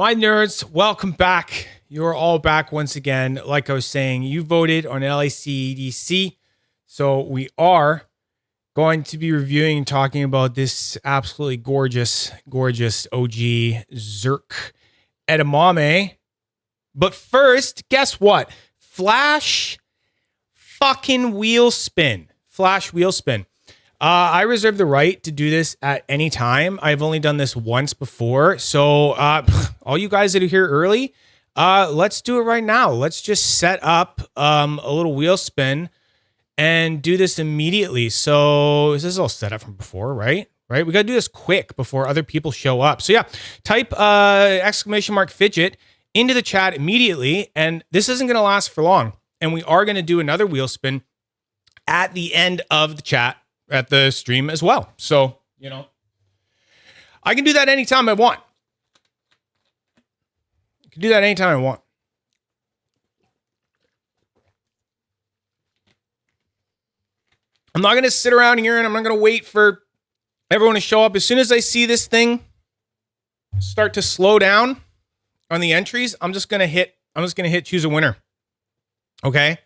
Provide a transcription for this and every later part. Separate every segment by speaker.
Speaker 1: My nerds, welcome back. You're all back once again. Like I was saying, you voted on LICDC. So we are going to be reviewing and talking about this absolutely gorgeous, gorgeous OG Zerk edamame. But first, guess what? Flash fucking wheel spin. Flash wheel spin. I reserve the right to do this at any time. I've only done this once before. So all you guys that are here early, let's do it right now. Let's just set up a little wheel spin and do this immediately. So this is all set up from before, right? Right? We got to do this quick before other people show up. So yeah, type !fidget into the chat immediately. And this isn't going to last for long. And we are going to do another wheel spin at the end of the chat. At the stream as well. So, you know, I can do that anytime I want. I can do that anytime I want. I'm not going to sit around here and I'm not going to wait for everyone to show up. As soon as I see this thing start to slow down on the entries, I'm just going to hit choose a winner. Okay?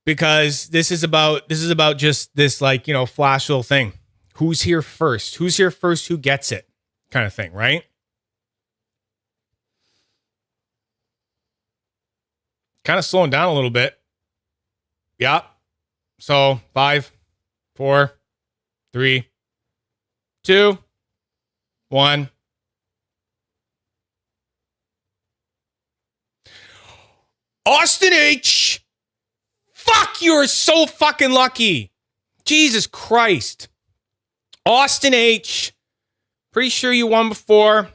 Speaker 1: Because this is about just this, like, you know, flash little thing. Who's here first? Who's here first? Who gets it? Kind of thing, right? Kind of slowing down a little bit. Yeah. So 5, 4, 3, 2, 1. Austin H. Fuck, you're so fucking lucky. Jesus Christ. Austin H. Pretty sure you won before.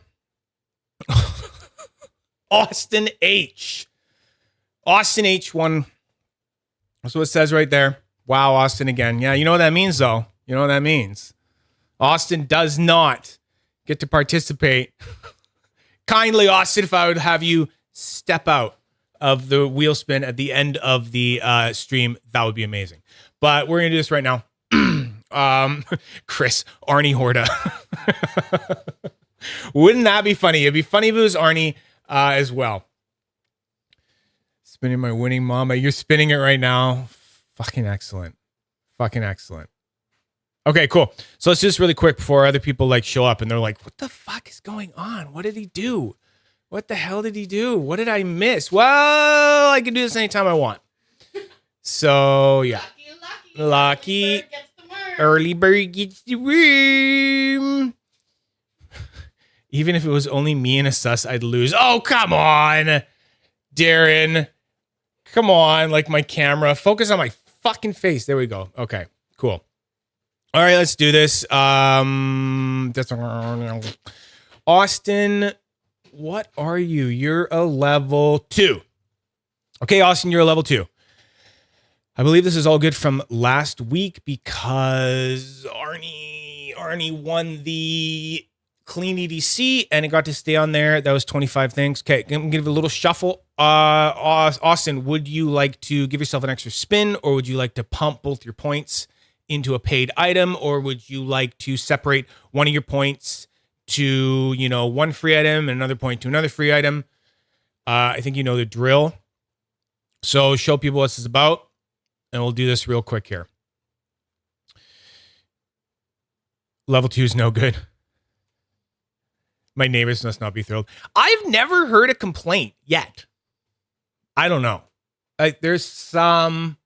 Speaker 1: Austin H. Austin H won. That's what it says right there. Wow, Austin again. Yeah, you know what that means, though. You know what that means. Austin does not get to participate. Kindly, Austin, if I would have you step out of the wheel spin at the end of the stream, that would be amazing. But we're gonna do this right now. Chris, Arnie Horta. Wouldn't that be funny? It'd be funny if it was Arnie as well. Spinning my winning mama. You're spinning it right now. Fucking excellent. Fucking excellent. Okay, cool. So let's do this really quick before other people like show up and they're like, what the fuck is going on? What did he do? What the hell did he do? What did I miss? Well, I can do this anytime I want. So, yeah. Lucky. Early bird gets the worm. Even if it was only me and a sus, I'd lose. Oh, come on, Darren. Come on, like my camera. Focus on my fucking face. There we go. Okay, cool. All right, let's do this. Austin, what are you? You're a level 2. Okay, Austin, you're a level 2. I believe this is all good from last week because Arnie won the clean EDC and it got to stay on there. That was 25 things. Okay, I'm gonna give it a little shuffle. Austin, would you like to give yourself an extra spin, or would you like to pump both your points into a paid item, or would you like to separate one of your points to, you know, one free item and another point to another free item? I think you know the drill. So show people what this is about, and we'll do this real quick here. Level 2 is no good. My neighbors must not be thrilled. I've never heard a complaint yet. I don't know. Like there's some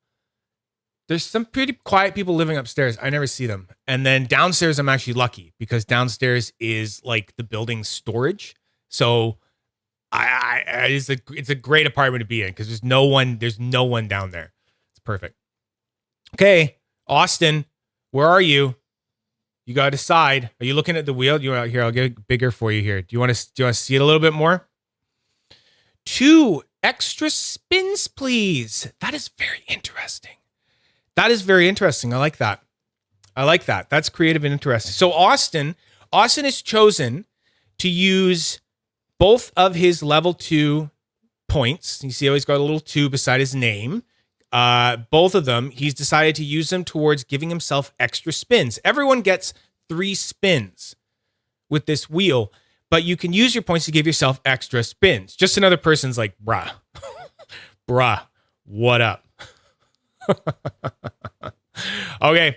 Speaker 1: pretty quiet people living upstairs. I never see them. And then downstairs, I'm actually lucky because downstairs is like the building's storage. So it's a great apartment to be in because there's no one down there. It's perfect. Okay, Austin, where are you? You got to decide. Are you looking at the wheel? You want here? I'll get it bigger for you here. Do you want to see it a little bit more? 2 extra spins, please. That is very interesting. That is very interesting. I like that. I like that. That's creative and interesting. So Austin has chosen to use both of his level 2 points. You see how he's got a little 2 beside his name. Both of them, he's decided to use them towards giving himself extra spins. Everyone gets 3 spins with this wheel, but you can use your points to give yourself extra spins. Just another person's like, bruh, bruh, what up? Okay.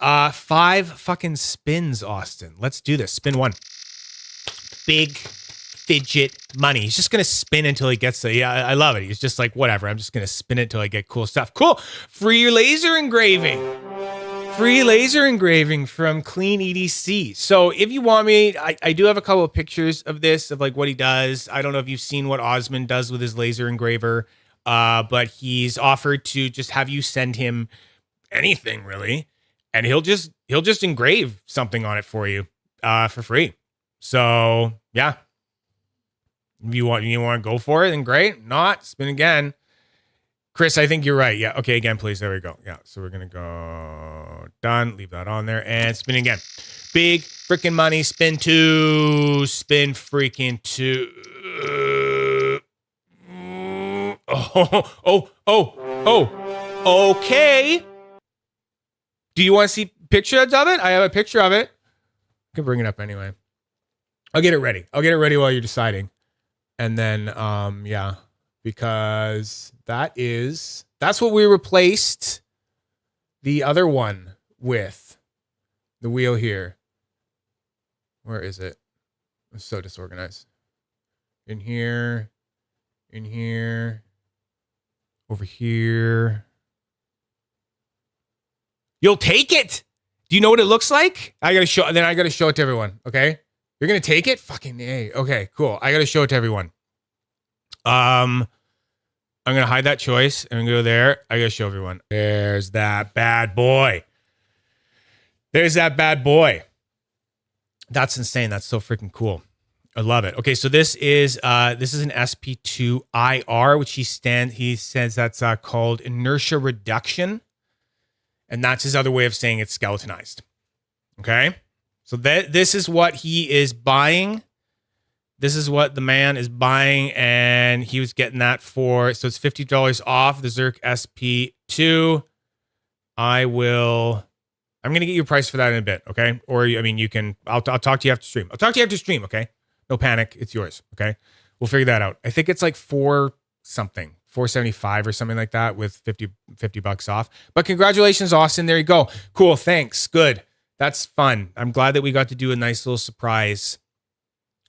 Speaker 1: 5 fucking spins, Austin. Let's do this. Spin 1. Big fidget money. He's just going to spin until he gets the, yeah, I love it. He's just like, whatever. I'm just going to spin it until I get cool stuff. Cool. Free laser engraving. Free laser engraving from Clean EDC. So if you want me, I do have a couple of pictures of this, of like what he does. I don't know if you've seen what Osmond does with his laser engraver, but he's offered to just have you send him anything really, and he'll just engrave something on it for you for free. So yeah, if you want to go for it, then great. Not, spin again. Chris, I think you're right. Yeah. Okay. Again, please. There we go. Yeah. So we're going to go done. Leave that on there and spin again. Big freaking money. Spin 2. Spin freaking 2. Oh. Okay. Do you want to see pictures of it? I have a picture of it. I can bring it up anyway. I'll get it ready. I'll get it ready while you're deciding. And then, yeah, because that's what we replaced the other one with, the wheel here. Where is it? I'm so disorganized. In here, over here. You'll take it. Do you know what it looks like? I gotta show it to everyone. Okay. You're gonna take it? Fucking A. Okay, cool. I gotta show it to everyone. I'm gonna hide that choice and go there. I gotta show everyone. There's that bad boy. There's that bad boy. That's insane. That's so freaking cool. I love it. Okay, so this is an SP2 IR, which he says that's called inertia reduction, and that's his other way of saying it's skeletonized. Okay. So this is what he is buying. This is what the man is buying, and he was getting that for, so it's $50 off the Zerk SP2. I'm going to get you a price for that in a bit, okay? Or, I mean, you can, I'll talk to you after stream. I'll talk to you after stream, okay? No panic. It's yours, okay? We'll figure that out. I think it's like $475 or something like that with 50 bucks off. But congratulations, Austin. There you go. Cool. Thanks. Good. That's fun. I'm glad that we got to do a nice little surprise.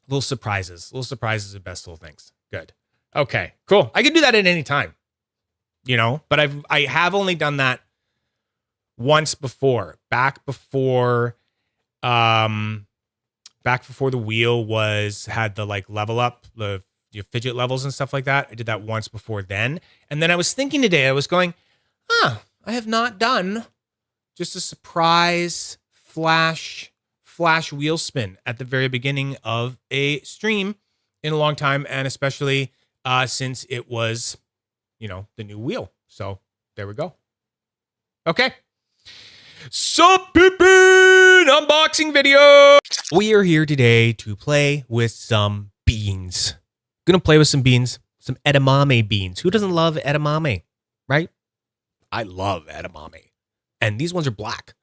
Speaker 1: Little surprises. Little surprises are best little things. Good. Okay, cool. I can do that at any time, you know, but I have only done that once before, back before the wheel had the like level up, the fidget levels and stuff like that. I did that once before then. And then I was thinking today, I was going, I have not done just a surprise flash wheel spin at the very beginning of a stream in a long time, and especially since it was, you know, the new wheel. So there we go. Okay. Sup, Pippin! Unboxing video! We are here today to play with some beans. Gonna play with some beans, some edamame beans. Who doesn't love edamame, right? I love edamame. And these ones are black.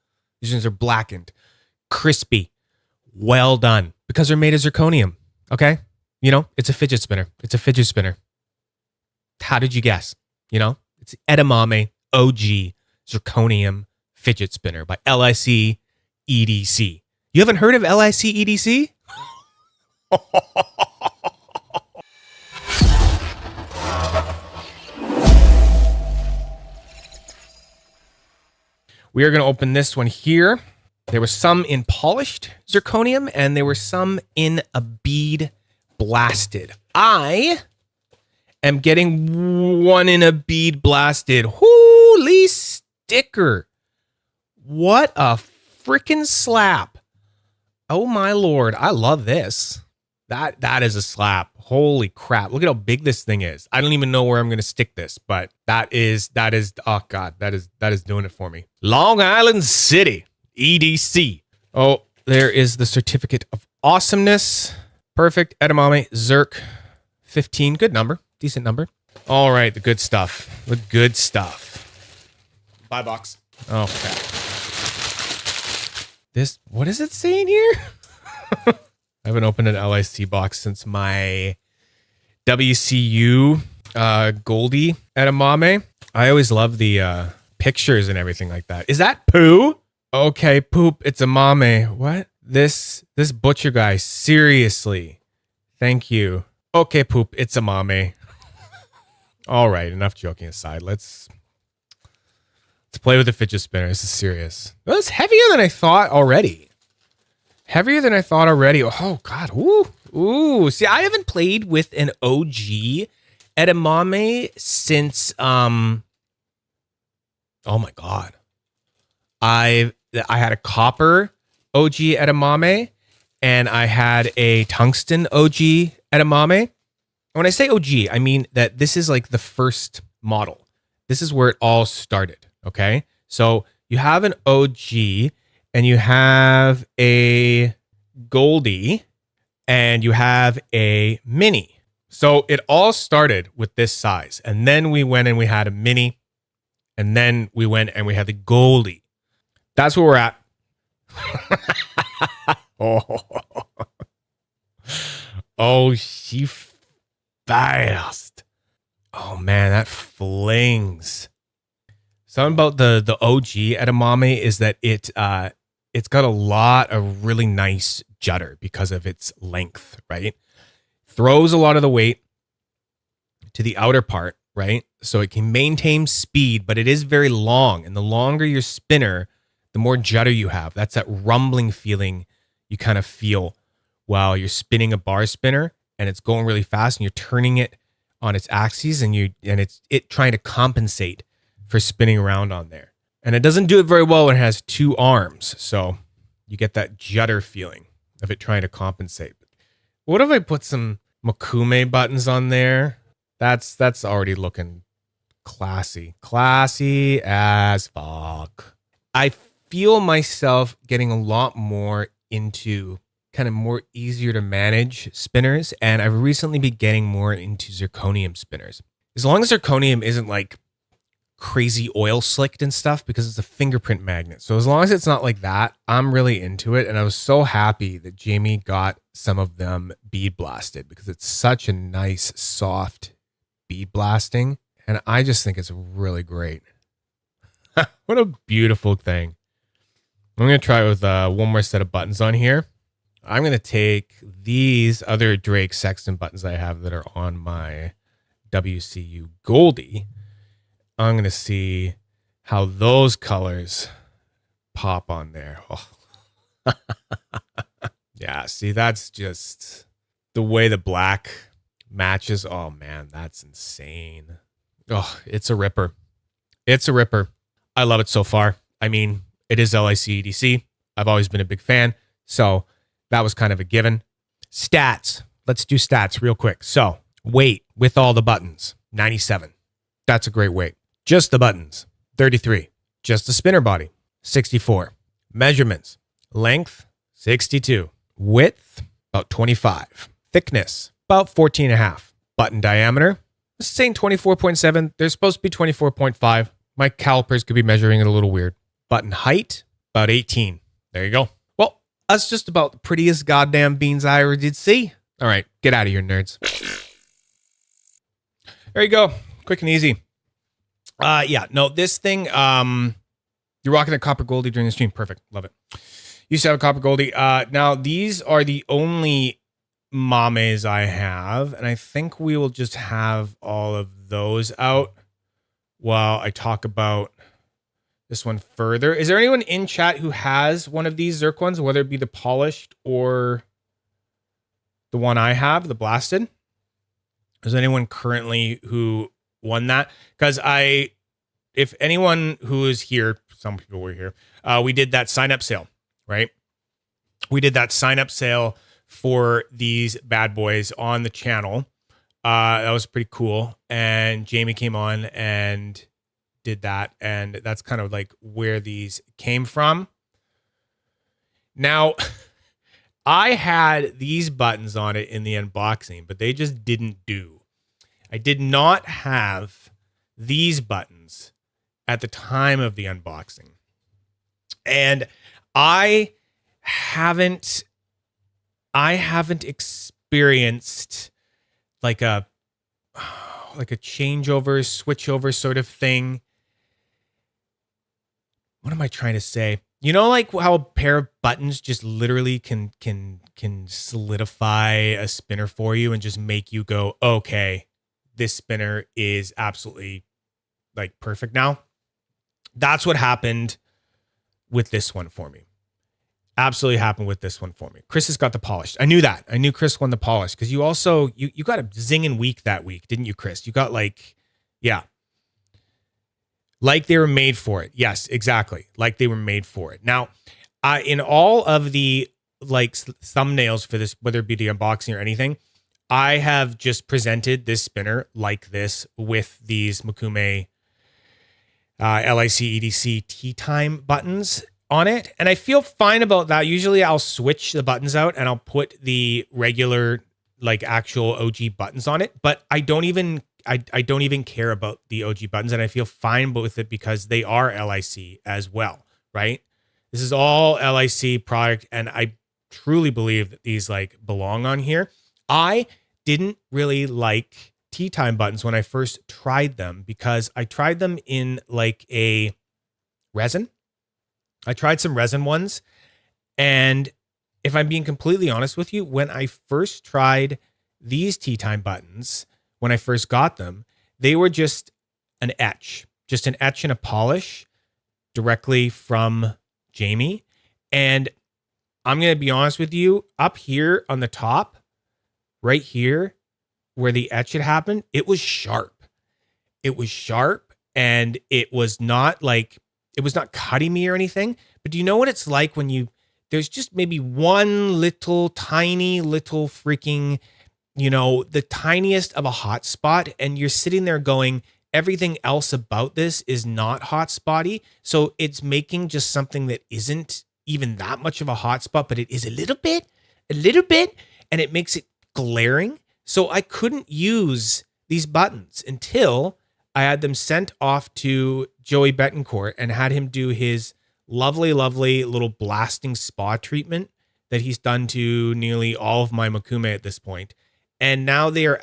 Speaker 1: These ones are blackened, crispy, well done, because they're made of zirconium, okay? You know, it's a fidget spinner. It's a fidget spinner. How did you guess? You know, it's edamame OG zirconium fidget spinner by LIC EDC. You haven't heard of LIC EDC? We are going to open this one here. There was some in polished zirconium, and there were some in a bead blasted. I am getting one in a bead blasted. Holy sticker. What a freaking slap. Oh my Lord. I love this. That is a slap. Holy crap. Look at how big this thing is. I don't even know where I'm going to stick this, but that is, oh God, that is doing it for me. Long Island City, EDC. Oh, there is the certificate of awesomeness. Perfect. Edamame, Zerk, 15. Good number. Decent number. All right. The good stuff. The good stuff. Buy box. Okay. What is it saying here? I haven't opened an LIC box since my WCU Goldie edamame. I always love the pictures and everything like that. Is that poo? Okay, poop. It's a mame. What? This butcher guy. Seriously. Thank you. Okay, poop. It's a mame. All right. Enough joking aside. Let's play with the fidget spinner. This is serious. Well, it's heavier than I thought already. Heavier than I thought already. Oh God. Ooh. Ooh. See, I haven't played with an OG edamame since oh my God. I had a copper OG edamame and I had a tungsten OG edamame. When I say OG, I mean that this is like the first model. This is where it all started. Okay. So you have an OG and you have a Goldie and you have a mini. So it all started with this size. And then we went and we had a mini. And then we went and we had the Goldie. That's where we're at. Oh, she fast. Oh man, that flings. Something about the OG edamame is that it's got a lot of really nice judder because of its length, right? Throws a lot of the weight to the outer part, right? So it can maintain speed, but it is very long. And the longer your spinner, the more judder you have. That's that rumbling feeling you kind of feel while you're spinning a bar spinner and it's going really fast and you're turning it on its axes and it's trying to compensate for spinning around on there. And it doesn't do it very well when it has two arms. So you get that judder feeling of it trying to compensate. What if I put some Makume buttons on there? That's already looking classy. Classy as fuck. I feel myself getting a lot more into kind of more easier to manage spinners. And I've recently been getting more into zirconium spinners. As long as zirconium isn't like crazy oil slicked and stuff, because it's a fingerprint magnet. So as long as it's not like that, I'm really into it. And I was so happy that Jamie got some of them bead blasted because it's such a nice, soft bead blasting. And I just think it's really great. What a beautiful thing. I'm going to try it with one more set of buttons on here. I'm going to take these other Drake Sexton buttons I have that are on my WCU Goldie. I'm going to see how those colors pop on there. Oh. Yeah, see, that's just the way the black matches. Oh, man, that's insane. Oh, it's a ripper. It's a ripper. I love it so far. I mean, it is LIC. I've always been a big fan. So that was kind of a given. Stats. Let's do stats real quick. So weight with all the buttons, 97. That's a great weight. Just the buttons, 33. Just the spinner body, 64. Measurements, length, 62. Width, about 25. Thickness, about 14.5. Button diameter, this is saying 24.7. They're supposed to be 24.5. My calipers could be measuring it a little weird. Button height, about 18. There you go. Well, that's just about the prettiest goddamn beans I ever did see. All right, get out of here, nerds. There you go. Quick and easy. Yeah, no, this thing, you're rocking a copper Goldie during the stream. Perfect. Love it. Used to have a copper Goldie. Now, these are the only mames I have, and I think we will just have all of those out while I talk about this one further. Is there anyone in chat who has one of these Zircons, whether it be the polished or the one I have, the blasted? Is there anyone currently who won that? Because if anyone who is here, some people were here, we did that sign up sale, right? We did that sign up sale for these bad boys on the channel. That was pretty cool. And Jamie came on and did that. And that's kind of like where these came from. Now, I had these buttons on it in the unboxing, but they just didn't do. I did not have these buttons at the time of the unboxing. And I haven't I haven't experienced like a changeover, switchover sort of thing. What am I trying to say? You know, like how a pair of buttons just literally can solidify a spinner for you and just make you go, okay, this spinner is absolutely like perfect now. That's what happened with this one for me. Absolutely happened with this one for me. Chris has got the polish. I knew that. I knew Chris won the polish because you also, you got a zinging week that week, didn't you, Chris? You got like, yeah. Like they were made for it. Yes, exactly. Like they were made for it. Now, in all of the like thumbnails for this, whether it be the unboxing or anything, I have just presented this spinner like this with these Makume LIC EDC tea time buttons on it. And I feel fine about that. Usually I'll switch the buttons out and I'll put the regular like actual OG buttons on it, but I don't even care about the OG buttons, and I feel fine with it because they are LIC as well, right? This is all LIC product, and I truly believe that these like belong on here. I didn't really like tea time buttons when I first tried them because I tried them in like a resin. I tried some resin ones, and if I'm being completely honest with you, when I first tried these tea time buttons, when I first got them, they were just an etch and a polish directly from Jamie. And I'm going to be honest with you, up here on the top, right here, where the etch had happened, it was sharp. It was sharp, and it was not cutting me or anything. But do you know what it's like when there's just maybe one little tiny little freaking, the tiniest of a hot spot, and you're sitting there going, everything else about this is not hot spotty. So it's making just something that isn't even that much of a hot spot, but it is a little bit, and it makes it glaring. So I couldn't use these buttons until I had them sent off to Joey Betancourt and had him do his lovely, lovely little blasting spa treatment that he's done to nearly all of my Makume at this point. And now they are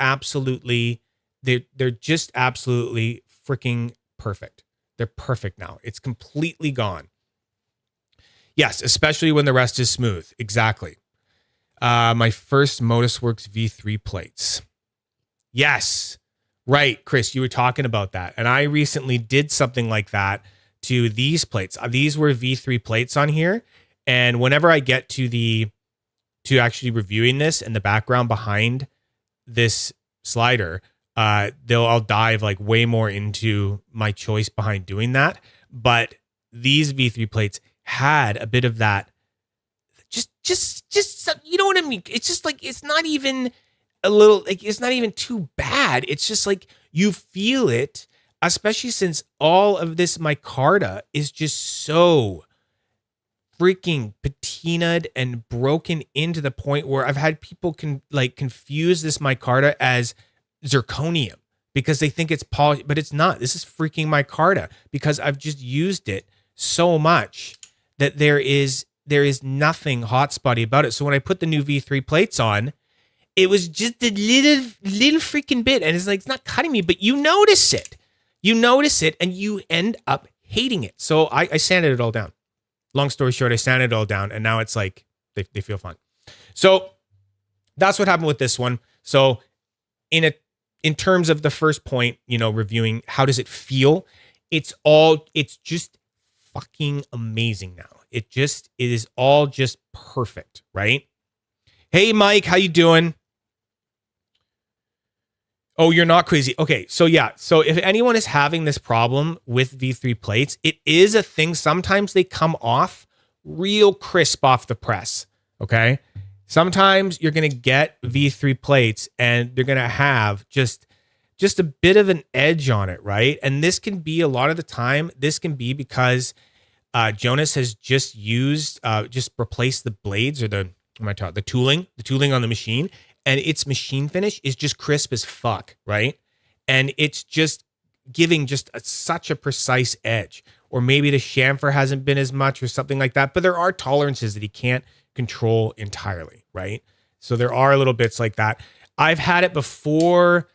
Speaker 1: they're just absolutely freaking perfect. They're perfect now. It's completely gone. Yes, especially when the rest is smooth. Exactly. My first Modusworks V3 plates. Yes. Right, Chris, you were talking about that. And I recently did something like that to these plates. These were V3 plates on here. And whenever I get to actually reviewing this and the background behind this slider, I'll dive like way more into my choice behind doing that. But these V3 plates had a bit of that, just you know what I mean? It's just like, it's not even a little, like, it's not even too bad. It's just like, you feel it, especially since all of this micarta is just so freaking patinaed and broken into the point where I've had people confuse this micarta as zirconium because they think it's polished, but it's not. This is freaking micarta because I've just used it so much that there is nothing hot spotty about it. So when I put the new V3 plates on, it was just a little freaking bit, and it's like, it's not cutting me, but you notice it. You notice it, and you end up hating it. So I sanded it all down. Long story short, I sanded it all down, and now it's like, they feel fine. So that's what happened with this one. So in terms of the first point, reviewing, how does it feel? It's just fucking amazing now. It is all just perfect, right? Hey, Mike, how you doing? Oh, you're not crazy. Okay, so yeah. So if anyone is having this problem with V3 plates, it is a thing. Sometimes they come off real crisp off the press, okay? Sometimes you're going to get V3 plates and they're going to have just a bit of an edge on it, right? And this can be, a lot of the time, this can be because Jonas has just replaced the blades or the tooling on the machine, and its machine finish is just crisp as fuck, right? And it's just giving such a precise edge. Or maybe the chamfer hasn't been as much or something like that, but there are tolerances that he can't control entirely, right? So there are little bits like that. I've had it before.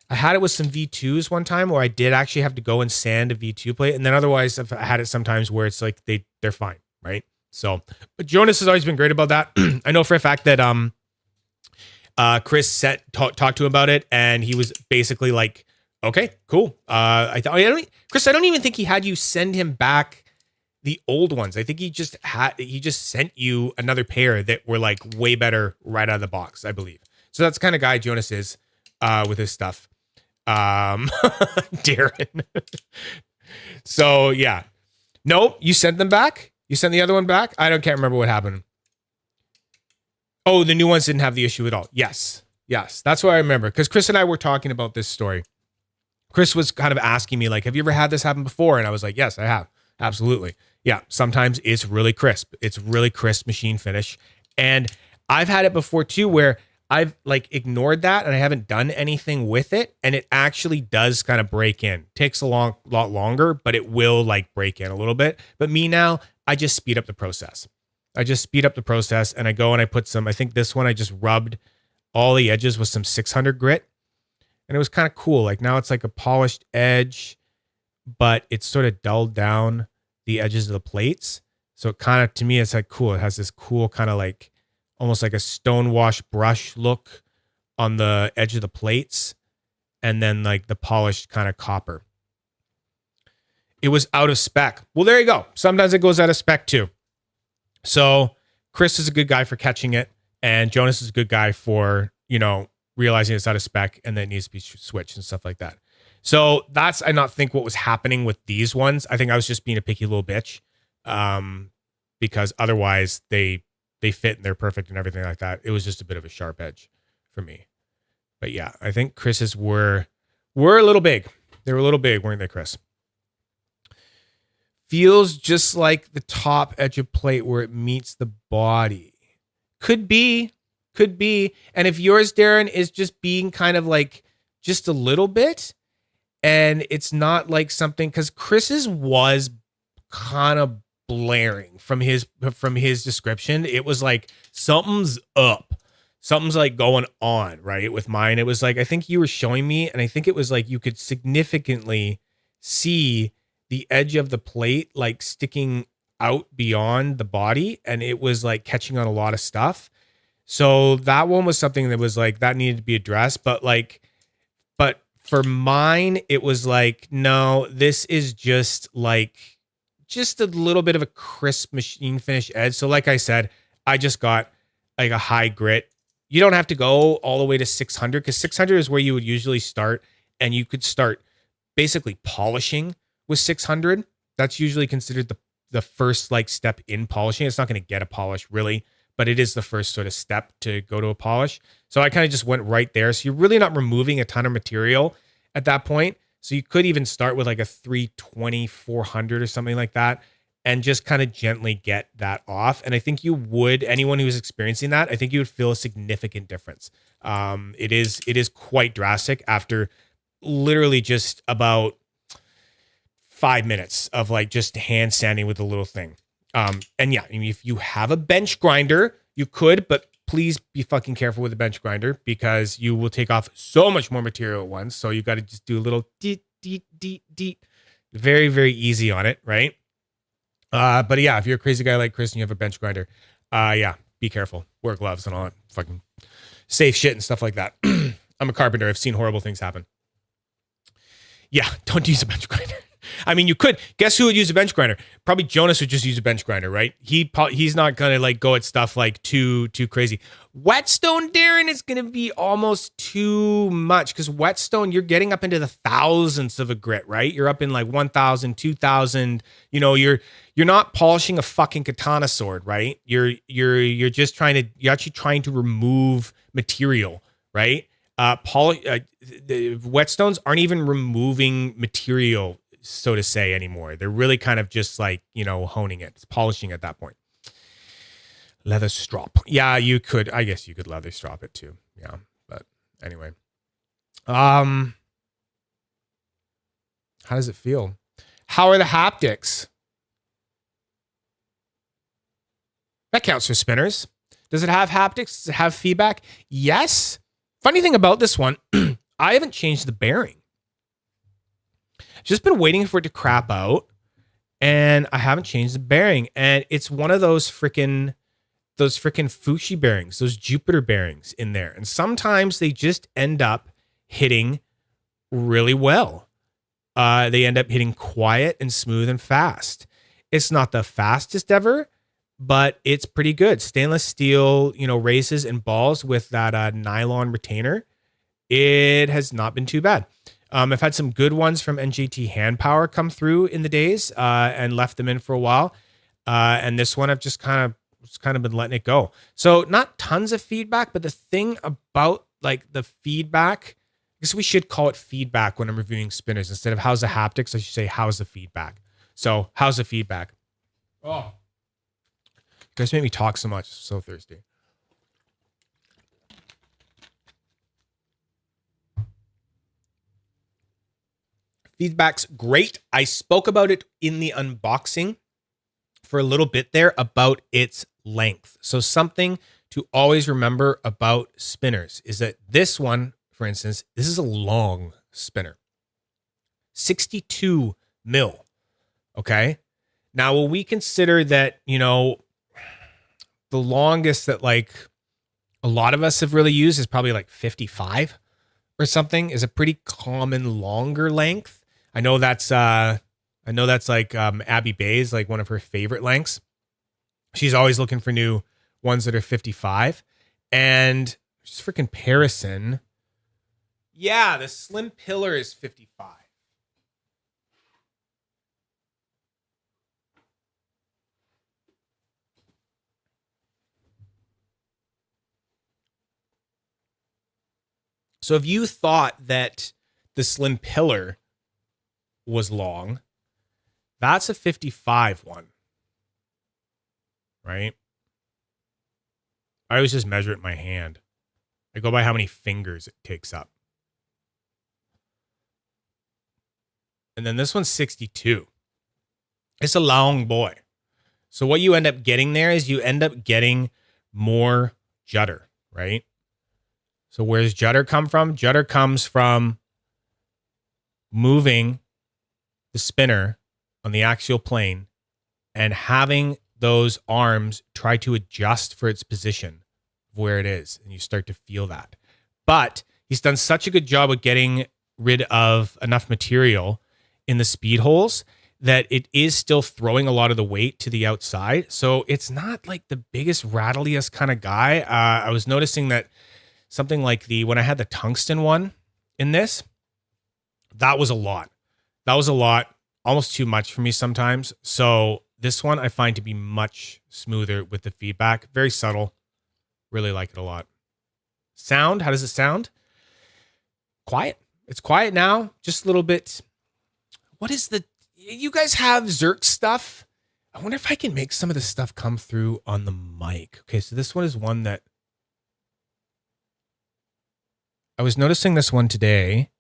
Speaker 1: I had it with some V2s one time where I did actually have to go and sand a V2 plate. And then otherwise I've had it sometimes where it's like they're fine, right? So, but Jonas has always been great about that. I know for a fact that Chris talked to him about it, and he was basically like, okay, cool. Chris, I don't even think he had you send him back the old ones. I think he just sent you another pair that were like way better right out of the box, I believe. So that's the kind of guy Jonas is with his stuff. Darren. So yeah. Nope, you sent them back? You sent the other one back? Can't remember what happened. Oh, the new ones didn't have the issue at all. Yes. That's what I remember. Because Chris and I were talking about this story. Chris was kind of asking me, like, have you ever had this happen before? And I was like, yes, I have. Absolutely. Yeah. Sometimes it's really crisp. It's really crisp machine finish. And I've had it before too, where I've like ignored that and I haven't done anything with it. And it actually does kind of break in. Takes a lot longer, but it will like break in a little bit. But me now, I just speed up the process. And I go and I put some, I think this one, I just rubbed all the edges with some 600 grit. And it was kind of cool. Like now it's like a polished edge, but it's sort of dulled down the edges of the plates. So it kind of, to me, it's like cool. It has this cool kind of like, almost like a stone wash brush look on the edge of the plates. And then like the polished kind of copper. It was out of spec. Well, there you go. Sometimes it goes out of spec too. So Chris is a good guy for catching it. And Jonas is a good guy for, realizing it's out of spec and then it needs to be switched and stuff like that. So that's, I not think what was happening with these ones. I think I was just being a picky little bitch, because otherwise they fit and they're perfect and everything like that. It was just a bit of a sharp edge for me. But yeah, I think Chris's were a little big. They were a little big, weren't they, Chris? Feels just like the top edge of plate where it meets the body. Could be. And if yours, Darren, is just being kind of like just a little bit, and it's not like something, because Chris's was kind of blaring from his description. It was like something's up. Something's like going on, right? With mine, it was like, I think you were showing me, and I think it was like you could significantly see the edge of the plate like sticking out beyond the body, and it was like catching on a lot of stuff. So that one was something that was like, that needed to be addressed. But for mine, it was like, no, this is just a little bit of a crisp machine finish edge. So like I said, I just got like a high grit. You don't have to go all the way to 600, because 600 is where you would usually start, and you could start basically polishing with 600. That's usually considered the first like step in polishing. It's not going to get a polish really, but it is the first sort of step to go to a polish. So I kind of just went right there. So you're really not removing a ton of material at that point. So you could even start with like a 320, 400 or something like that, and just kind of gently get that off. And I think anyone who's experiencing that, I think you would feel a significant difference. It is quite drastic after literally just about 5 minutes of like just hand sanding with a little thing. And yeah, I mean, if you have a bench grinder, you could, but please be fucking careful with the bench grinder, because you will take off so much more material at once. So you got to just do a little deet, very, very easy on it, right? But yeah, if you're a crazy guy like Chris and you have a bench grinder, yeah, be careful. Wear gloves and all that fucking safe shit and stuff like that. I'm a carpenter. I've seen horrible things happen. Yeah, don't use a bench grinder. I mean, you could. Guess who would use a bench grinder? Probably Jonas would just use a bench grinder, right? He's not gonna like go at stuff like too crazy. Whetstone, Darren, is gonna be almost too much, because whetstone, you're getting up into the thousands of a grit, right? You're up in like 1,000, 2,000. You're not polishing a fucking katana sword, right? You're actually trying to remove material, right? The whetstones aren't even removing material, so to say, anymore. They're really kind of just like, honing it, polishing at that point. Leather strop. Yeah, you could. I guess you could leather strop it too. Yeah, but anyway. How does it feel? How are the haptics? That counts for spinners. Does it have haptics? Does it have feedback? Yes. Funny thing about this one, I haven't changed the bearing. Just been waiting for it to crap out, and I haven't changed the bearing. And it's one of those freaking Fuji bearings, those Jupiter bearings in there. And sometimes they just end up hitting really well. They end up hitting quiet and smooth and fast. It's not the fastest ever, but it's pretty good. Stainless steel, races and balls with that nylon retainer. It has not been too bad. I've had some good ones from NJT Hand Power come through in the days and left them in for a while. And this one I've just kind of been letting it go. So not tons of feedback, but the thing about like the feedback, I guess we should call it feedback when I'm reviewing spinners. Instead of how's the haptics, I should say how's the feedback. So how's the feedback? Oh, you guys make me talk so much. I'm so thirsty. Feedback's great. I spoke about it in the unboxing for a little bit there about its length. So something to always remember about spinners is that this one, for instance, this is a long spinner. 62 mil. Okay. Now, will we consider that, the longest that like a lot of us have really used is probably like 55 or something, is a pretty common longer length. I know that's like Abby Bay's like one of her favorite lengths. She's always looking for new ones that are 55. And just for comparison, yeah, the Slim Pillar is 55. So if you thought that the Slim Pillar was long, that's a 55 one, right? I always just measure it in my hand. I go by how many fingers it takes up. And then this one's 62. It's a long boy. So what you end up getting there is you end up getting more judder, right? So where's judder come from? Judder comes from moving the spinner on the axial plane and having those arms try to adjust for its position of where it is. And you start to feel that. But he's done such a good job of getting rid of enough material in the speed holes that it is still throwing a lot of the weight to the outside. So it's not like the biggest, rattliest kind of guy. I was noticing that something like when I had the tungsten one in this, that was a lot. That was a lot, almost too much for me sometimes. So this one I find to be much smoother with the feedback. Very subtle. Really like it a lot. Sound, how does it sound? Quiet. It's quiet now. Just a little bit. What is you guys have Zerk stuff? I wonder if I can make some of this stuff come through on the mic. Okay, so this one is one that I was noticing this one today.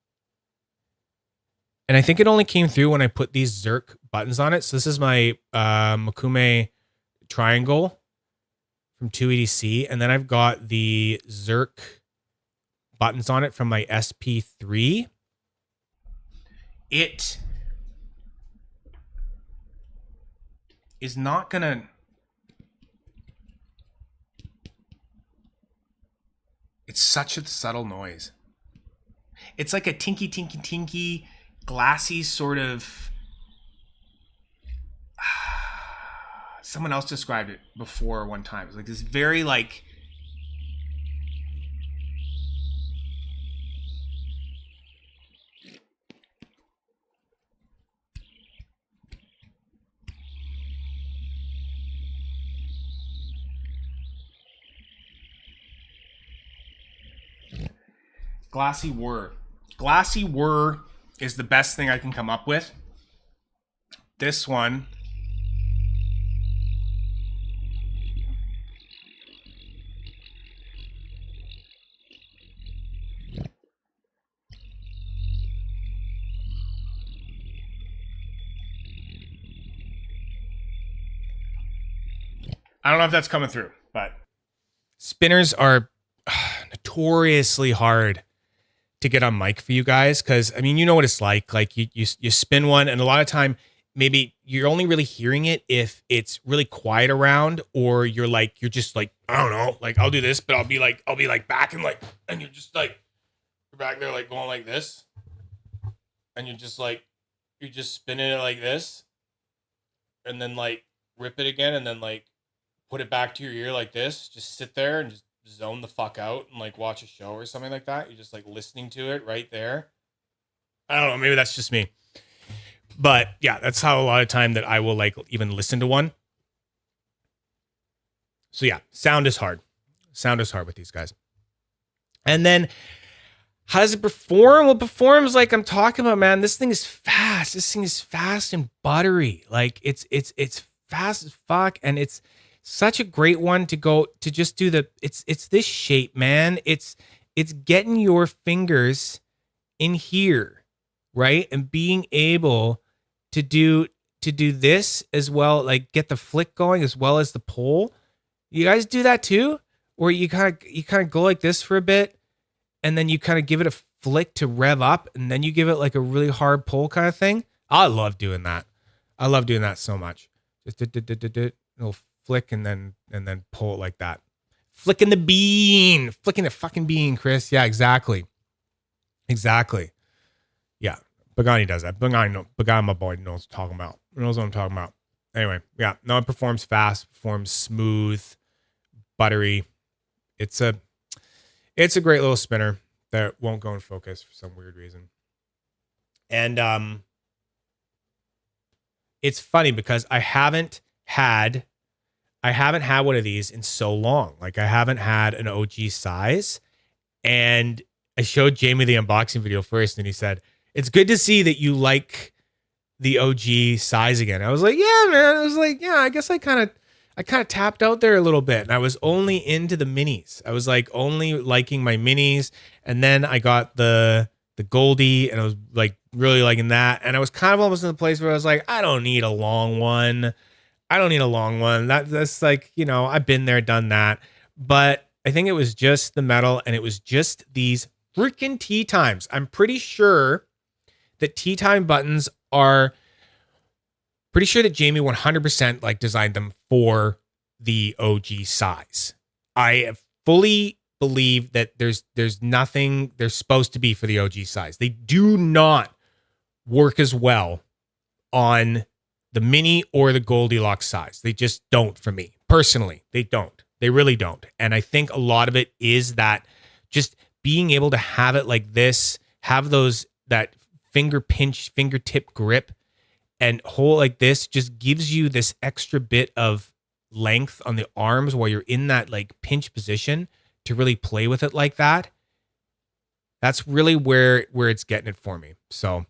Speaker 1: And I think it only came through when I put these Zerk buttons on it. So this is my Makume triangle from 2EDC. And then I've got the Zerk buttons on it from my SP3. It is not going to... It's such a subtle noise. It's like a tinky, tinky, tinky, glassy sort of... Someone else described it before one time. It's like this very like... Glassy whir. Glassy whir is the best thing I can come up with. This one... I don't know if that's coming through, but spinners are notoriously hard to get on mic for you guys, because I mean, you know what it's like. Like you spin one, and a lot of time maybe you're only really hearing it if it's really quiet around, or you're just like, I don't know, like I'll do this, but I'll be like back and like, and you're just like, you're back there like going like this, and you're just spinning it like this, and then like rip it again, and then like put it back to your ear like this. Just sit there and just zone the fuck out and like watch a show or something like that. You're just like listening to it right there. I don't know, maybe that's just me. But yeah, that's how a lot of time that I will like even listen to one. So yeah, sound is hard. Sound is hard with these guys. And then how does it perform? Well, it performs like I'm talking about, man. This thing is fast. This thing is fast and buttery. Like it's fast as fuck, and it's such a great one to go to just do the it's this shape, man. It's getting your fingers in here, right? And being able to do this as well, like get the flick going as well as the pull. You guys do that too? Or you kind of go like this for a bit, and then you kind of give it a flick to rev up, and then you give it like a really hard pull kind of thing. I love doing that. I love doing that so much. Just little flick and then pull it like that. Flicking the fucking bean, Chris. Yeah, exactly. Yeah, Pagani does that. Pagani, my boy, knows what I'm talking about. Anyway, yeah, no, it performs fast, performs smooth, buttery. It's a great little spinner that won't go in focus for some weird reason. And it's funny because I haven't had one of these in so long. Like I haven't had an OG size. And I showed Jamie the unboxing video first, and he said, "It's good to see that you like the OG size again." I was like, "Yeah, man." I was like, "Yeah, I guess I kind of tapped out there a little bit." And I was only into the minis. I was like only liking my minis. And then I got the Goldie, and I was like really liking that. And I was kind of almost in the place where I was like, I don't need a long one. That's like, you know, I've been there, done that. But I think it was just the metal, and it was just these freaking tea times. I'm pretty sure that tea time buttons are pretty sure that Jamie 100% like designed them for the OG size. I fully believe that there's nothing they're supposed to be for the OG size. They do not work as well on the mini or the Goldilocks size. They just don't for me. Personally, they don't. They really don't. And I think a lot of it is that just being able to have it like this, have that fingertip grip and hold like this just gives you this extra bit of length on the arms while you're in that like pinch position to really play with it like that. That's really where it's getting it for me. So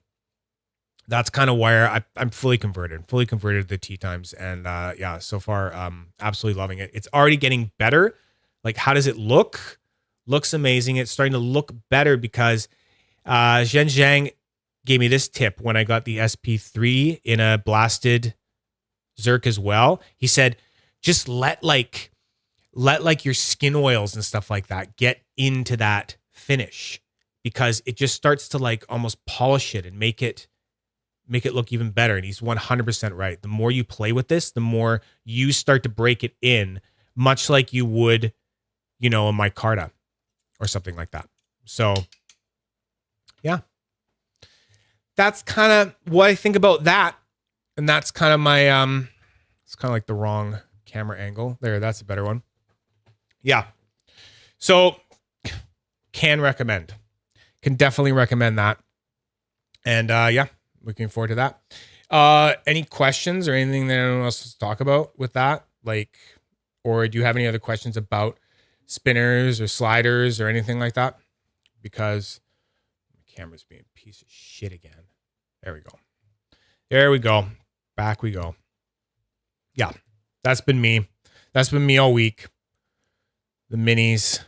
Speaker 1: that's kind of where I'm fully converted to the tea times. And yeah, so far, absolutely loving it. It's already getting better. Like, how does it look? Looks amazing. It's starting to look better because Zhen Zhang gave me this tip when I got the SP3 in a blasted Zerk as well. He said, just let your skin oils and stuff like that get into that finish, because it just starts to like almost polish it and make it look even better. And he's 100% right. The more you play with this, the more you start to break it in, much like you would, you know, a micarta or something like that. So yeah, that's kind of what I think about that. And that's kind of my, it's kind of like the wrong camera angle there. That's a better one. Yeah. So can definitely recommend that. And yeah, looking forward to that. Any questions or anything that anyone else wants to talk about with that? Like, or do you have any other questions about spinners or sliders or anything like that? Because my camera's being a piece of shit again. There we go. Back we go. Yeah, that's been me. That's been me all week. The minis.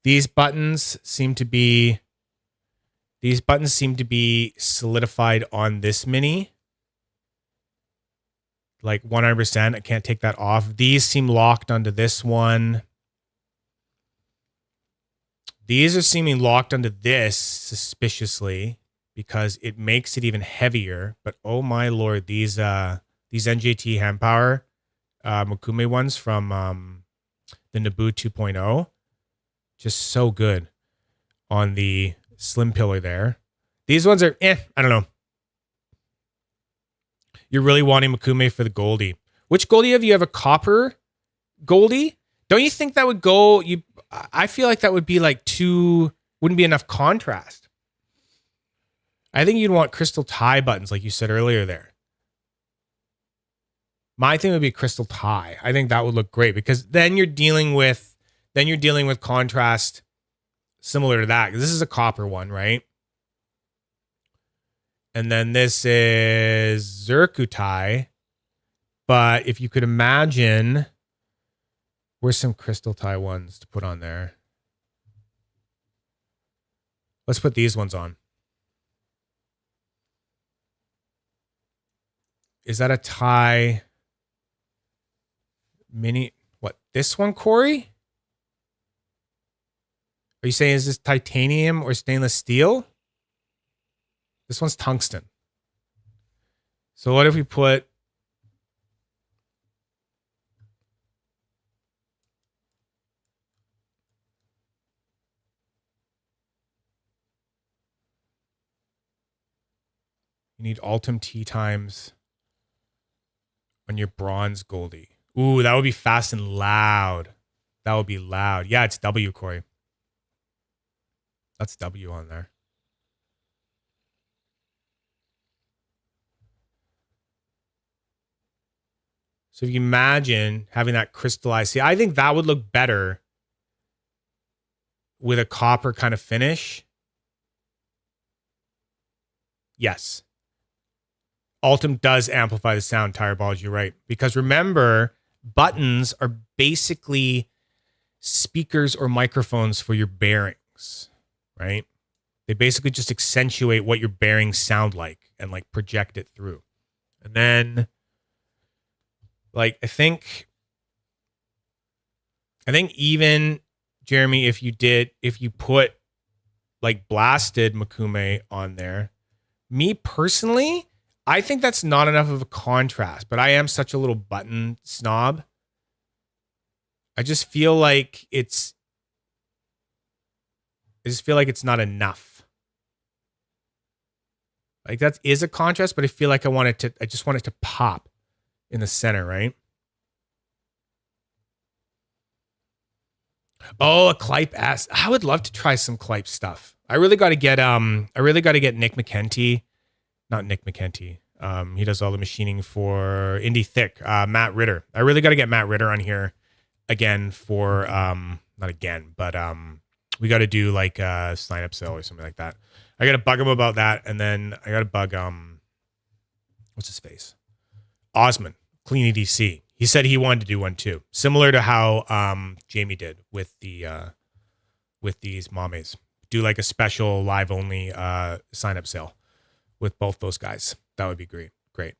Speaker 1: These buttons seem to be solidified on this mini. like 100%. I can't take that off. These seem locked onto this one. These are seeming locked onto this suspiciously because it makes it even heavier. But oh my lord, these NJT hand power Mukume ones from the Naboo 2.0, just so good on the slim pillar there. These ones are I don't know. You're really wanting Mukume for the Goldie. Which Goldie have you? Have a copper Goldie? Don't you think that would go? I feel like that would be like wouldn't be enough contrast. I think you'd want crystal tie buttons, like you said earlier there. My thing would be crystal tie. I think that would look great because then you're dealing with contrast similar to that. This is a copper one, right? And then this is Zirkutai. But if you could imagine, where's some crystal tie ones to put on there? Let's put these ones on. Is that a tie mini? What, this one, Corey? Are you saying is this titanium or stainless steel? This one's tungsten. So what if we put you need Altum T times on your bronze Goldie. Ooh, that would be fast and loud. That would be loud. Yeah, it's W, Corey. That's W on there. So if you imagine having that crystallized, see, I think that would look better with a copper kind of finish. Yes. Altum does amplify the sound, Tire Balls, you're right. Because remember, buttons are basically speakers or microphones for your bearings, right? They basically just accentuate what your bearings sound like and like project it through. And then like I think even Jeremy, if you put like blasted Mukume on there, me personally, I think that's not enough of a contrast, but I am such a little button snob. I just feel like it's not enough. Like that is a contrast, but I feel like I just want it to pop in the center, right? Oh, a Clipe S. I would love to try some Clipe stuff. I really got to get Nick McKenty. Not Nick McKenty. He does all the machining for Indie Thick. Matt Ritter. I really got to get Matt Ritter on here again for not again, but we got to do like a sign up sale or something like that. I got to bug him about that, and then I got to bug what's his face? Osman, Clean EDC. He said he wanted to do one too, similar to how Jamie did with the with these Mames. Do like a special live only sign up sale with both those guys. That would be great. Great.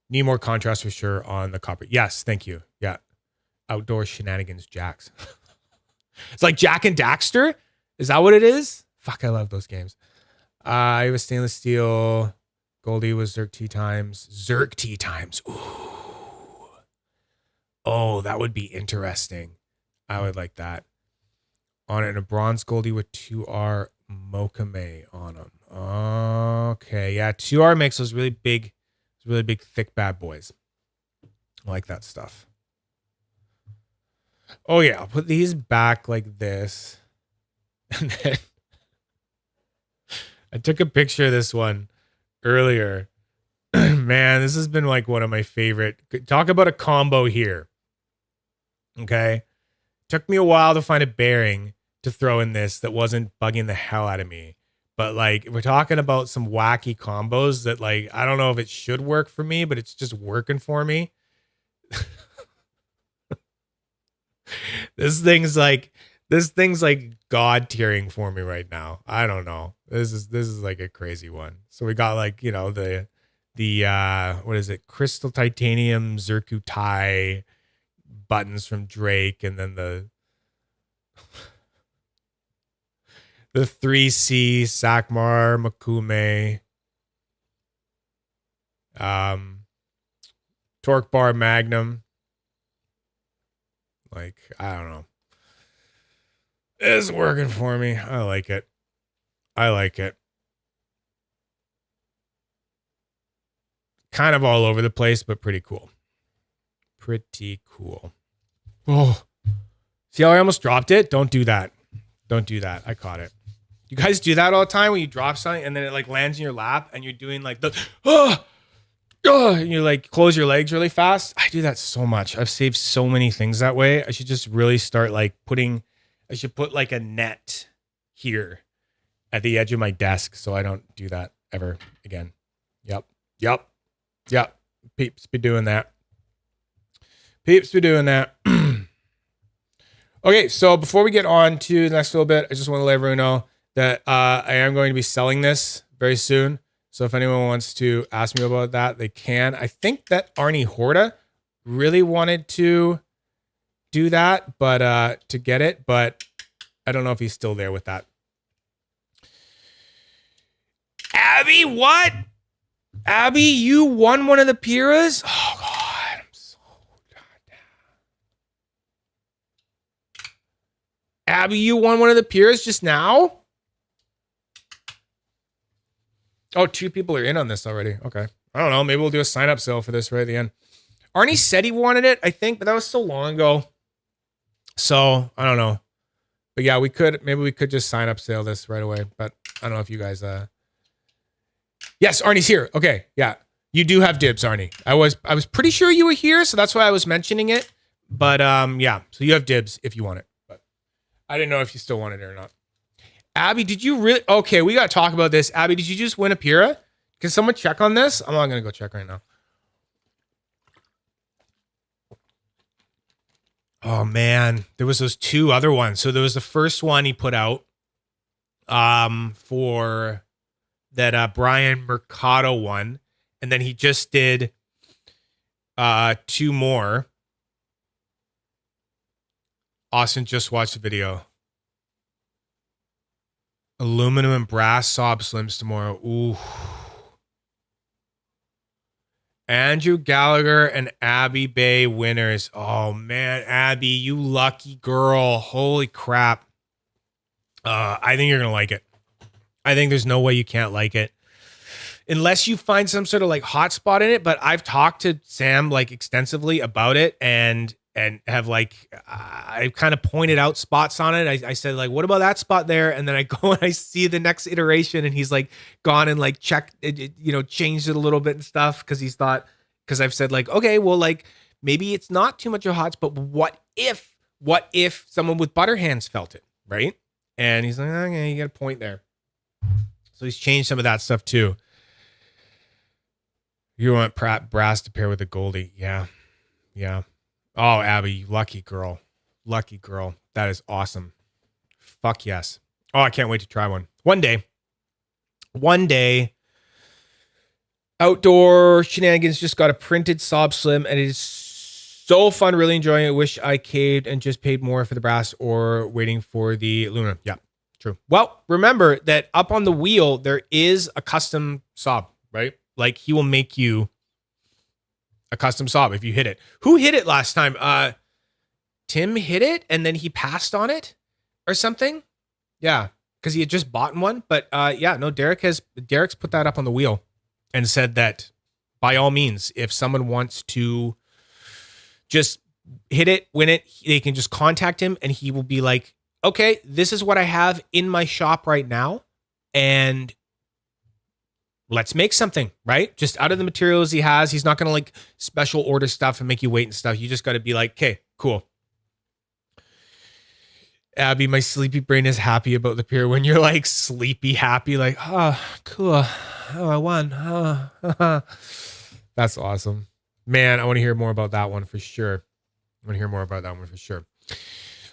Speaker 1: Need more contrast for sure on the copper. Yes, thank you. Yeah. Outdoor Shenanigans Jacks. It's like Jack and Daxter. Is that what it is? Fuck, I love those games. I was stainless steel. Goldie was Zerk T times. Zerk T times. Ooh. Oh, that would be interesting. I would like that. On it, and a bronze Goldie with 2R Mokame on them. Okay, yeah, 2R makes those really big, thick bad boys. I like that stuff. Oh yeah, I'll put these back like this. And then I took a picture of this one earlier. Man, this has been like one of my favorite. Talk about a combo here. Okay. Took me a while to find a bearing to throw in this that wasn't bugging the hell out of me. But like, we're talking about some wacky combos that like, I don't know if it should work for me, but it's just working for me. This thing's like God tiering for me right now. I don't know. This is like a crazy one. So we got like, you know, the the what is it? Crystal titanium zircuti buttons from Drake, and then the 3C Sakmar Makume torque bar Magnum. Like, I don't know. It's working for me. I like it. I like it. Kind of all over the place, but pretty cool. Pretty cool. Oh, see how I almost dropped it? Don't do that. Don't do that. I caught it. You guys do that all the time when you drop something and then it like lands in your lap and you're doing like the and you like close your legs really fast. I do that so much. I've saved so many things that way. I should just really start like I should put like a net here at the edge of my desk so I don't do that ever again. Yep. Peeps be doing that. Okay, so before we get on to the next little bit, I just want to let everyone know that I am going to be selling this very soon. So if anyone wants to ask me about that, they can. I think that Arnie Horta really wanted to do that, but to get it, but I don't know if he's still there with that. Abby, what? Abby, you won one of the Piras? Oh, God. I'm so goddamn. Abby, you won one of the Piras just now? Oh, 2 people are in on this already. Okay. I don't know. Maybe we'll do a sign-up sale for this right at the end. Arnie said he wanted it, I think, but that was so long ago. So, I don't know. But yeah, maybe we could just sign up sale this right away. But I don't know if you guys... Yes, Arnie's here. Okay, yeah. You do have dibs, Arnie. I was pretty sure you were here, so that's why I was mentioning it. But yeah, so you have dibs if you want it. But I didn't know if you still wanted it or not. Abby, did you really? Okay, we got to talk about this. Abby, did you just win a Pira? Can someone check on this? I'm not going to go check right now. Oh, man. There was those 2 other ones. So there was the first one he put out for that Brian Mercado one. And then he just did 2 more. Austin just watched the video. Aluminum and brass Sob Slims tomorrow. Ooh. Andrew Gallagher and Abby Bay winners. Oh, man. Abby, you lucky girl. Holy crap. I think you're going to like it. I think there's no way you can't like it. Unless you find some sort of like hotspot in it. But I've talked to Sam like extensively about it and have like, I kind of pointed out spots on it. I said like, what about that spot there? And then I go and I see the next iteration and he's like gone and like checked, changed it a little bit and stuff. Cause he's thought, cause I've said like, okay, well, like maybe it's not too much of a hotspot, but what if someone with butter hands felt it? Right. And he's like, okay, you got a point there. So he's changed some of that stuff too. You want brass to pair with a Goldie. Yeah. Yeah. Oh, Abby, lucky girl. Lucky girl. That is awesome. Fuck yes. Oh, I can't wait to try one. One day. Outdoor Shenanigans just got a printed Sob Slim, and it is so fun. Really enjoying it. Wish I caved and just paid more for the brass or waiting for the aluminum. Yeah, true. Well, remember that up on the wheel, there is a custom Sob, right? Like he will make you a custom Sob if you hit it. Who hit it last time? Tim hit it and then he passed on it or something. Yeah, because he had just bought one. But yeah, no, Derek's put that up on the wheel and said that by all means, if someone wants to just hit it, win it, they can just contact him and he will be like, okay, this is what I have in my shop right now. And let's make something, right? Just out of the materials he has. He's not going to like special order stuff and make you wait and stuff. You just got to be like, okay, cool. Abby, my sleepy brain is happy about the Pira. When you're like sleepy happy, like, oh, cool. Oh, I won. Oh. That's awesome. Man, I want to hear more about that one for sure.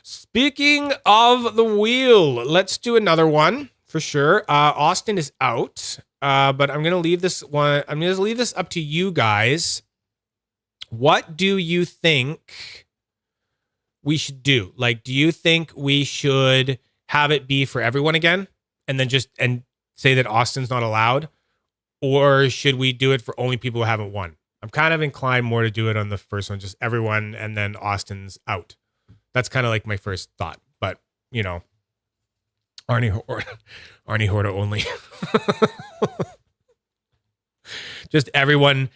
Speaker 1: Speaking of the wheel, let's do another one for sure. Austin is out, but I'm gonna leave this one. I'm gonna leave this up to you guys. What do you think we should do? Like, do you think we should have it be for everyone again, and then just say that Austin's not allowed, or should we do it for only people who haven't won? I'm kind of inclined more to do it on the first one, just everyone, and then Austin's out. That's kind of like my first thought, but you know, Arnie Horta only. Just everyone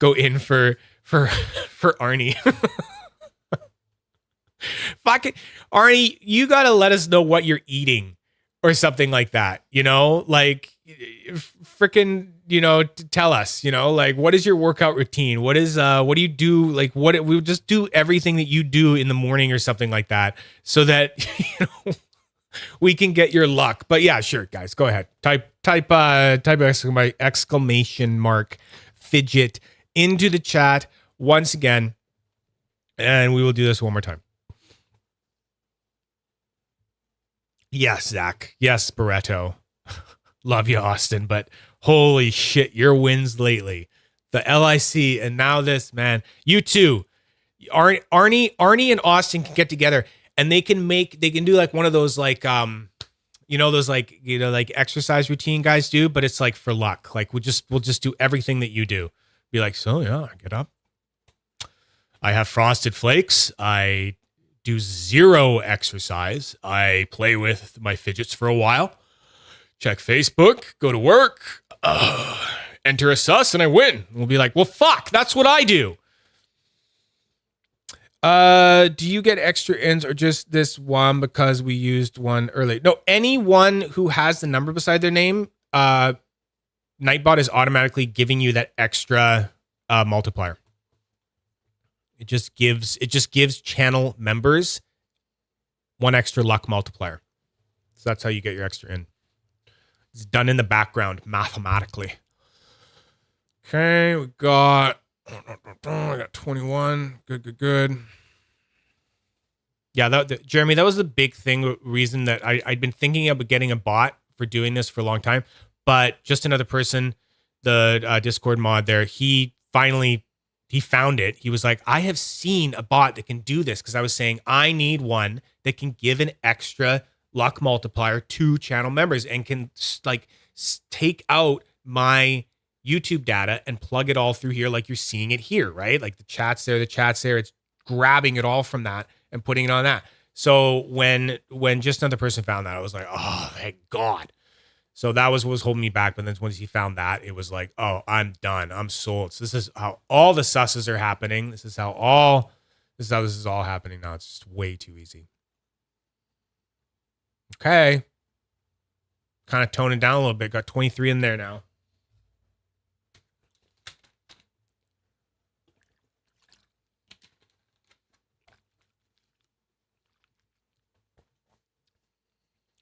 Speaker 1: go in for Arnie. Fuck it, Arnie, you gotta let us know what you're eating or something like that. You know, like freaking, you know, tell us. You know, like what is your workout routine? What do you do? Like we just do everything that you do in the morning or something like that, so that you know we can get your luck. But yeah, sure, guys, go ahead. Type exclamation mark fidget into the chat once again, and we will do this one more time. Yes, Zach. Yes, Barreto. Love you, Austin, but holy shit, your wins lately. The LIC and now this, man. You too. Arnie and Austin can get together and they can do like one of those like those like exercise routine guys do, but it's like for luck. Like we'll just do everything that you do. Be like, so yeah, I get up. I have frosted flakes. I do zero exercise. I play with my fidgets for a while. Check Facebook, go to work, enter a sus, and I win. We'll be like, well, fuck, that's what I do. Do you get extra ins or just this one because we used one early? No, anyone who has the number beside their name, Nightbot is automatically giving you that extra multiplier. It just gives channel members one extra luck multiplier. So that's how you get your extra in. It's done in the background mathematically. Okay, we got 21. Good. Yeah, Jeremy, that was the big reason that I'd been thinking about getting a bot for doing this for a long time. But just another person, the Discord mod there, he found it. He was like, I have seen a bot that can do this, because I was saying I need one that can give an extra luck multiplier to channel members and can like take out my YouTube data and plug it all through here like you're seeing it here, right? Like the chat's there, it's grabbing it all from that and putting it on that. So when just another person found that, I was like, oh, thank God. So that was what was holding me back. But then once he found that, it was like, oh, I'm done. I'm sold. So this is how all the susses are happening. This is how this is all happening now. It's just way too easy. Okay. Kind of toning down a little bit. Got 23 in there now.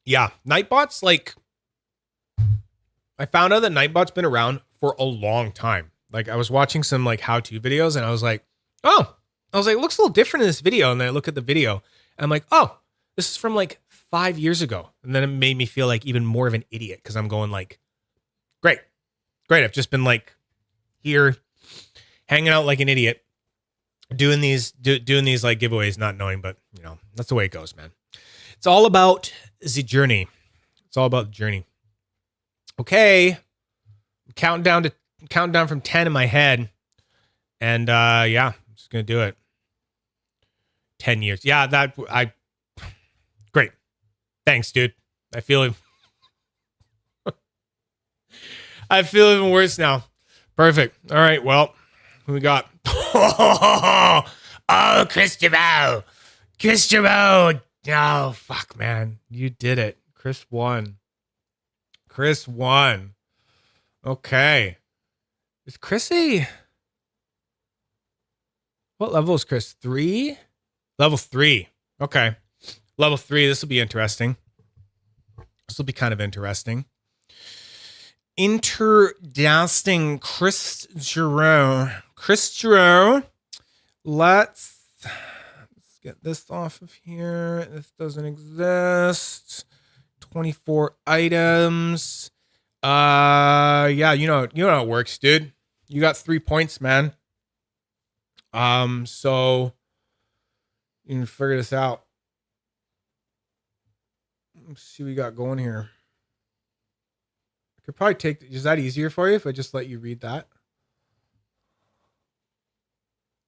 Speaker 1: Yeah, Nightbot's like, I found out that Nightbot's been around for a long time. Like I was watching some like how-to videos and I was like, it looks a little different in this video. And then I look at the video and I'm like, oh, this is from like 5 years ago. And then it made me feel like even more of an idiot, because I'm going like, great. I've just been like here hanging out like an idiot, doing these like giveaways, not knowing, but you know, that's the way it goes, man. It's all about the journey. It's all about the journey. Okay. Counting down from 10 in my head. And yeah, I'm just gonna do it. 10 years. Yeah, great. Thanks, dude. I feel even worse now. Perfect. All right, well, who we got? Oh, Christopher. Oh, fuck, man. You did it. Chris won. Okay. Is Chris what level is Chris? 3? Level 3. Okay. Level 3. This will be interesting. This will be kind of interesting. Interdasting Chris Giroux. Let's get this off of here. This doesn't exist. 24 items. Yeah, you know how it works, dude. You got 3 points, man. So you can figure this out. Let's see what we got going here. I could probably take, is that easier for you if I just let you read that?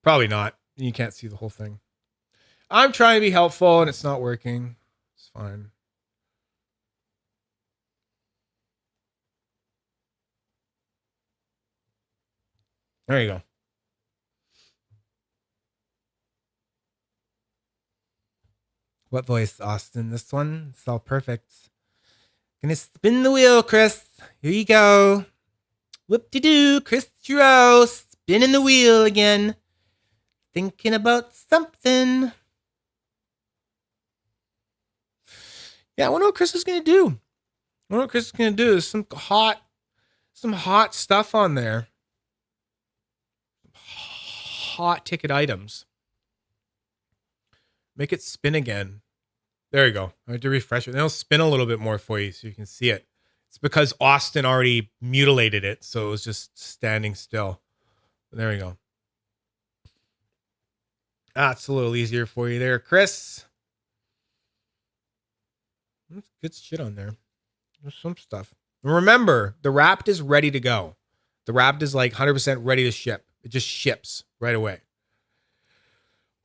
Speaker 1: Probably not. You can't see the whole thing. I'm trying to be helpful and it's not working. It's fine. There you go. What voice, Austin? This one? It's all perfect. Gonna spin the wheel, Chris. Here you go. Whoop-de-doo, Chris Giroux. Spinning the wheel again. Thinking about something. Yeah, I wonder what Chris is gonna do. I wonder what Chris is gonna do. There's some hot stuff on there. Hot ticket items. Make it spin again. There you go. I have to refresh it. It'll spin a little bit more for you so you can see it. It's because Austin already mutilated it, so it was just standing still. There we go. That's a little easier for you there, Chris. That's good shit on there. There's some stuff. Remember, the Wrapped is ready to go. The Wrapped is like 100% ready to ship. It just ships right away.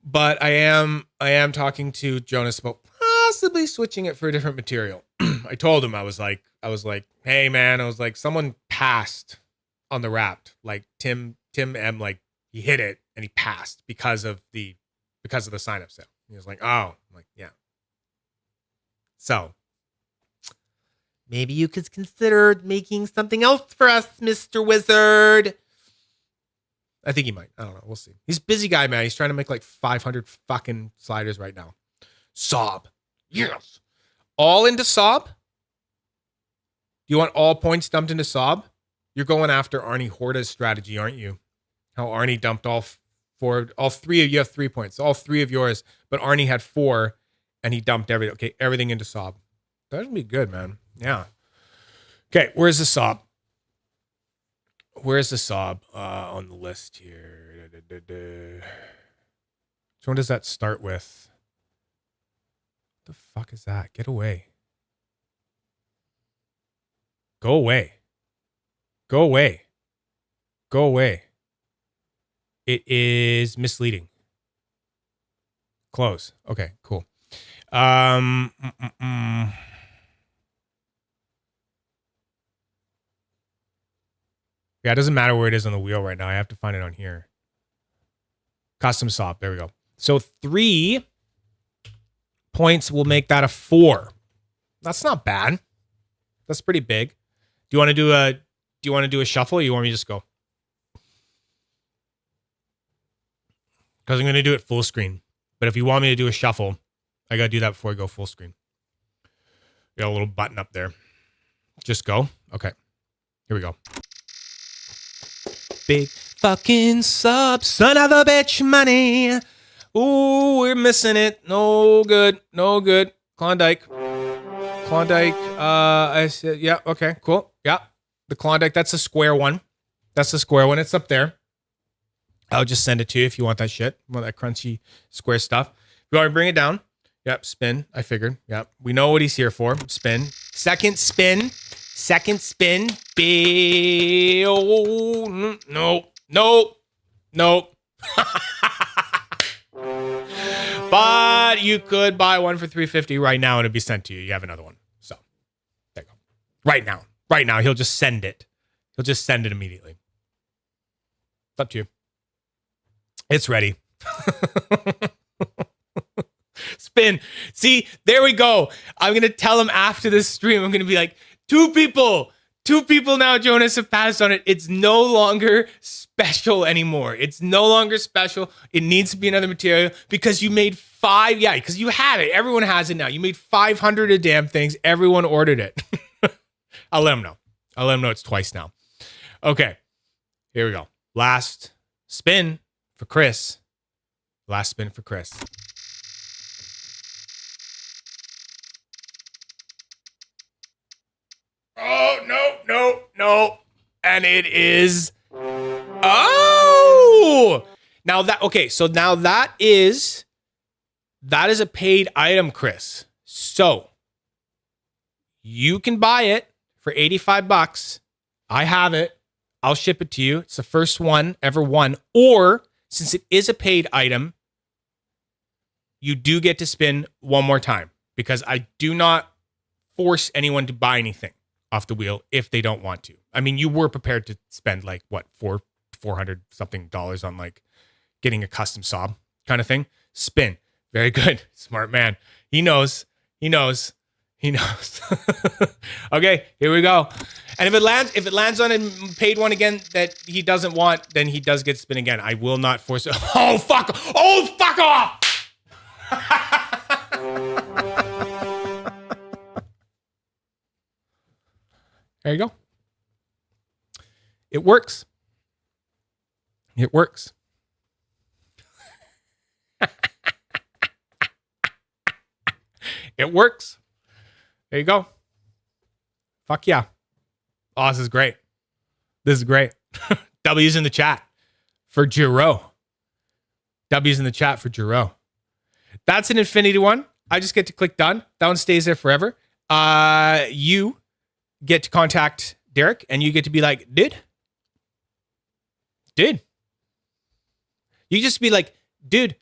Speaker 1: But I am talking to Jonas about possibly switching it for a different material. I told him I was like, hey man, I was like, someone passed on the Wrapped. Like Tim M, like he hit it and he passed because of the sign up sale. He was like, oh, I'm like, yeah. So maybe you could consider making something else for us, Mr. Wizard. I think he might. I don't know. We'll see. He's a busy guy, man. He's trying to make like 500 fucking sliders right now. Sob. Yes. All into Sob? Do you want all points dumped into Sob? You're going after Arnie Horta's strategy, aren't you? How Arnie dumped all three of you have 3 points. All 3 of yours, but Arnie had 4 and he dumped everything into Sob. That'd be good, man. Yeah. Okay, where's the Sob? Where's the Sob on the list here? Which one does that start with? What the fuck is that? Get away. Go away. Go away. Go away. It is misleading. Close. Okay, cool. Yeah, it doesn't matter where it is on the wheel right now. I have to find it on here. Custom Sob. There we go. So 3 points will make that a 4. That's not bad. That's pretty big. Do you want to do a shuffle or you want me to just go? Because I'm going to do it full screen. But if you want me to do a shuffle, I got to do that before I go full screen. Got a little button up there. Just go. Okay. Here we go. Big fucking Sob, son of a bitch money. Ooh, we're missing it. No good. No good. Klondike. I said, yeah, okay, cool. Yeah. The Klondike, that's a square one. That's the square one. It's up there. I'll just send it to you if you want that shit. Want that crunchy square stuff. If you want to bring it down. Yep, spin. I figured. Yep. We know what he's here for. Spin. Second spin. Second spin. Oh, no. But you could buy one for $350 right now and it'd be sent to you. You have another one. So there you go. Right now. He'll just send it. He'll just send it immediately. It's up to you. It's ready. Spin. See, there we go. I'm going to tell him after this stream. I'm going to be like, 2 people now, Jonas, have passed on it. It's no longer special anymore. It's no longer special. It needs to be another material because you made 5. Yeah, because you have it. Everyone has it now. You made 500 of damn things. Everyone ordered it. I'll let him know. It's twice now. Okay, here we go. Last spin for Chris. Last spin for Chris. Oh, no. And it is. Oh! Now that, okay, so now that is a paid item, Chris. So you can buy it for $85. I have it. I'll ship it to you. It's the first one ever won. Or since it is a paid item, you do get to spin one more time because I do not force anyone to buy anything off the wheel if they don't want to. I mean, you were prepared to spend like what, $400 something on like getting a custom saw kind of thing. Spin. Very good. Smart man. He knows. Okay, here we go. And if it lands on a paid one again that he doesn't want, then he does get spin again. I will not force it. Oh, fuck off. There you go. It works. It works. It works. There you go. Fuck yeah. Oh, this is great. This is great. W's in the chat for Giro. W's in the chat for Giro. That's an infinity one. I just get to click done. That one stays there forever. You get to contact Derek and you get to be like, dude. You just be like, dude,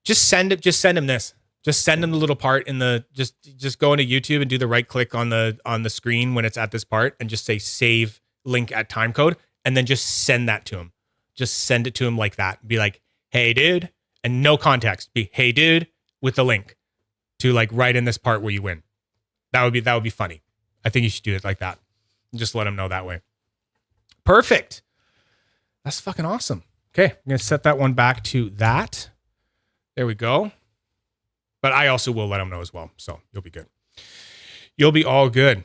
Speaker 1: just send him this. Just send him the little part in the, just go into YouTube and do the right click on the screen when it's at this part and just say save link at timecode and then just send that to him. Just send it to him like that. Be like, hey dude, and no context. Be, hey dude, with the link to like right in this part where you win. That would be funny. I think you should do it like that. Just let him know that way. Perfect. That's fucking awesome. Okay, I'm going to set that one back to that. There we go. But I also will let him know as well. So you'll be good. You'll be all good.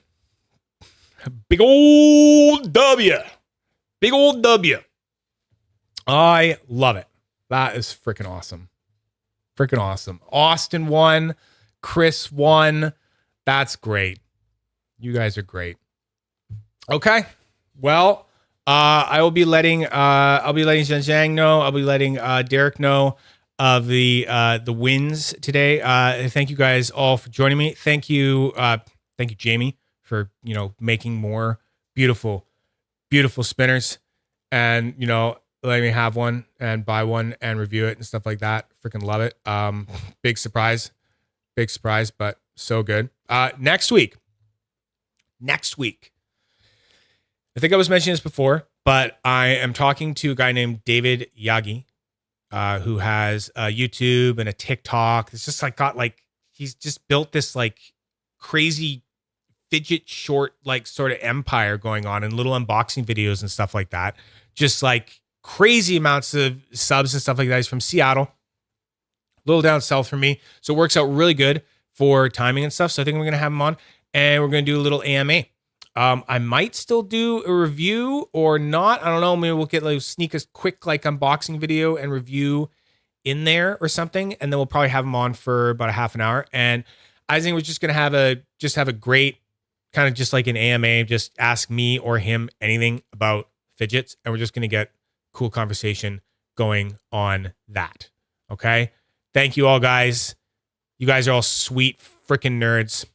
Speaker 1: Big old W. Big old W. I love it. That is freaking awesome. Freaking awesome. Austin won. Chris won. That's great. You guys are great. Okay. Well, I'll be letting Zhang know. I'll be letting Derek know of the wins today. Thank you guys all for joining me. Thank you, Jamie, for making more beautiful spinners, and letting me have one and buy one and review it and stuff like that. Freaking love it. Big surprise, but so good. Next week. I think I was mentioning this before, but I am talking to a guy named David Yagi, who has a YouTube and a TikTok. It's just he's just built this like crazy fidget short, like sort of empire going on, and little unboxing videos and stuff like that. Just like crazy amounts of subs and stuff like that. He's from Seattle, a little down south from me. So it works out really good for timing and stuff. So I think we're going to have him on and we're going to do a little AMA. I might still do a review or not. I don't know. Maybe we'll sneak a quick like unboxing video and review in there or something. And then we'll probably have him on for about a half an hour. And I think we're just going to have a great kind of just like an AMA, just ask me or him anything about fidgets. And we're just going to get cool conversation going on that. Okay. Thank you all, guys. You guys are all sweet freaking nerds.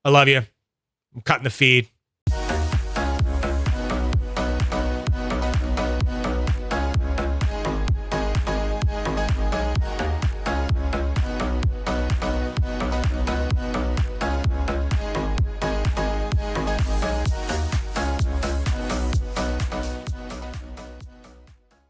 Speaker 1: I love you. I'm cutting the feed.